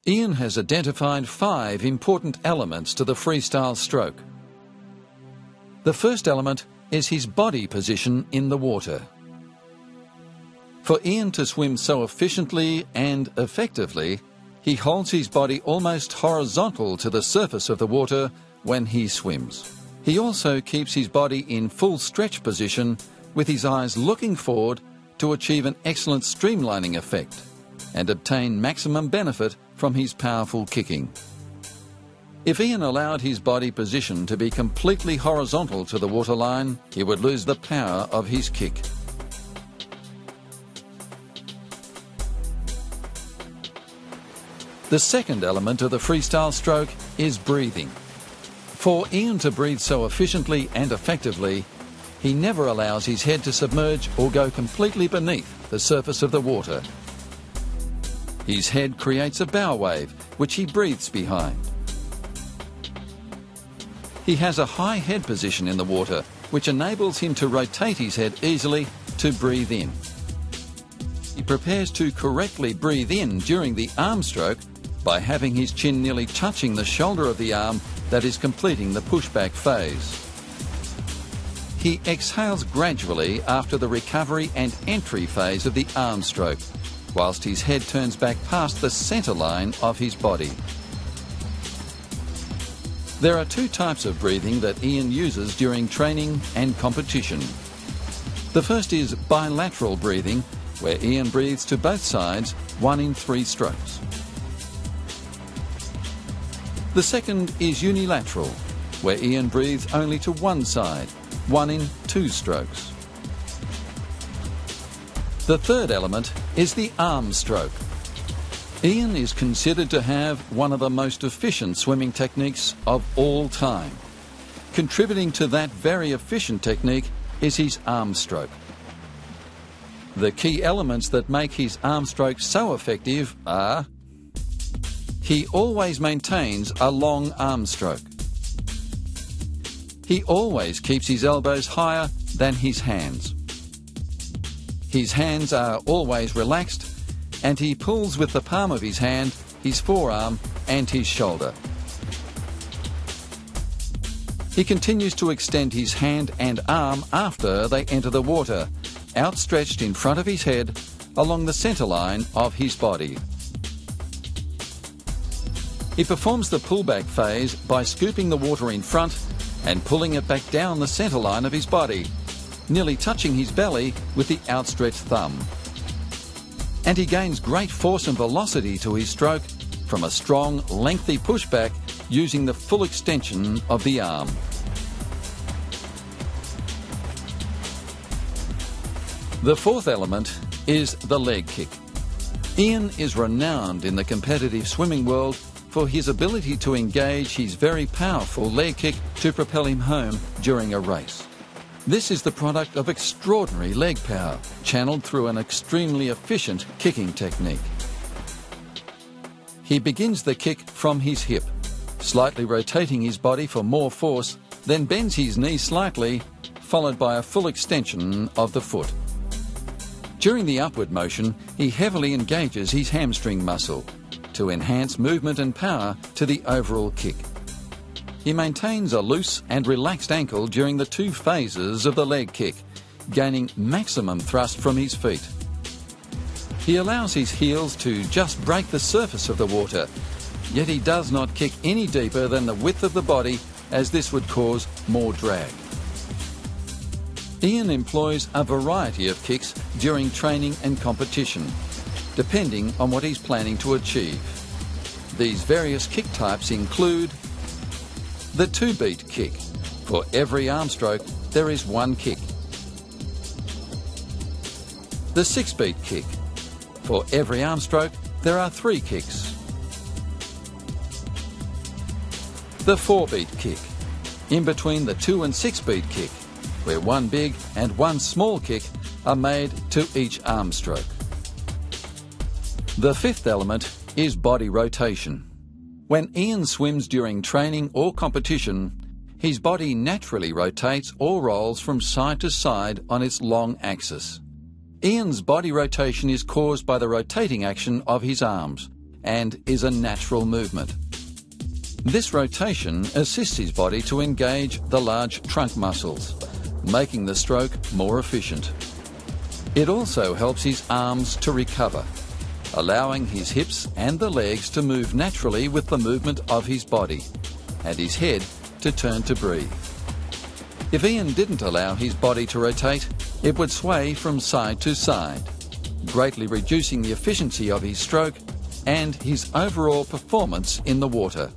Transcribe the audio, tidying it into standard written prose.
Ian has identified 5 important elements to the freestyle stroke. The first element is his body position in the water. For Ian to swim so efficiently and effectively, he holds his body almost horizontal to the surface of the water when he swims. He also keeps his body in full stretch position with his eyes looking forward to achieve an excellent streamlining effect and obtain maximum benefit from his powerful kicking. If Ian allowed his body position to be completely horizontal to the waterline, he would lose the power of his kick. The second element of the freestyle stroke is breathing. For Ian to breathe so efficiently and effectively, he never allows his head to submerge or go completely beneath the surface of the water. His head creates a bow wave, which he breathes behind. He has a high head position in the water, which enables him to rotate his head easily to breathe in. He prepares to correctly breathe in during the arm stroke by having his chin nearly touching the shoulder of the arm that is completing the pushback phase. He exhales gradually after the recovery and entry phase of the arm stroke, whilst his head turns back past the centre line of his body. There are 2 types of breathing that Ian uses during training and competition. The first is bilateral breathing, where Ian breathes to both sides, 1 in 3 strokes. The second is unilateral, where Ian breathes only to one side, 1 in 2 strokes. The third element is the arm stroke. Ian is considered to have one of the most efficient swimming techniques of all time. Contributing to that very efficient technique is his arm stroke. The key elements that make his arm stroke so effective are: he always maintains a long arm stroke. He always keeps his elbows higher than his hands. His hands are always relaxed, and he pulls with the palm of his hand, his forearm and his shoulder. He continues to extend his hand and arm after they enter the water, outstretched in front of his head along the centre line of his body. He performs the pullback phase by scooping the water in front and pulling it back down the centre line of his body, nearly touching his belly with the outstretched thumb. And he gains great force and velocity to his stroke from a strong, lengthy pushback using the full extension of the arm. The fourth element is the leg kick. Ian is renowned in the competitive swimming world for his ability to engage his very powerful leg kick to propel him home during a race. This is the product of extraordinary leg power, channeled through an extremely efficient kicking technique. He begins the kick from his hip, slightly rotating his body for more force, then bends his knee slightly, followed by a full extension of the foot. During the upward motion, he heavily engages his hamstring muscle to enhance movement and power to the overall kick. He maintains a loose and relaxed ankle during the 2 phases of the leg kick, gaining maximum thrust from his feet. He allows his heels to just break the surface of the water, yet he does not kick any deeper than the width of the body, as this would cause more drag. Ian employs a variety of kicks during training and competition, depending on what he's planning to achieve. These various kick types include the 2-beat kick. For every arm stroke, there is 1 kick. The 6-beat kick. For every arm stroke, there are 3 kicks. The 4-beat kick. In between the 2 and 6-beat kick, where 1 big and 1 small kick are made to each arm stroke. The 5th element is body rotation. When Ian swims during training or competition, his body naturally rotates or rolls from side to side on its long axis. Ian's body rotation is caused by the rotating action of his arms and is a natural movement. This rotation assists his body to engage the large trunk muscles, making the stroke more efficient. It also helps his arms to recover, allowing his hips and the legs to move naturally with the movement of his body, and his head to turn to breathe. If Ian didn't allow his body to rotate, it would sway from side to side, greatly reducing the efficiency of his stroke and his overall performance in the water.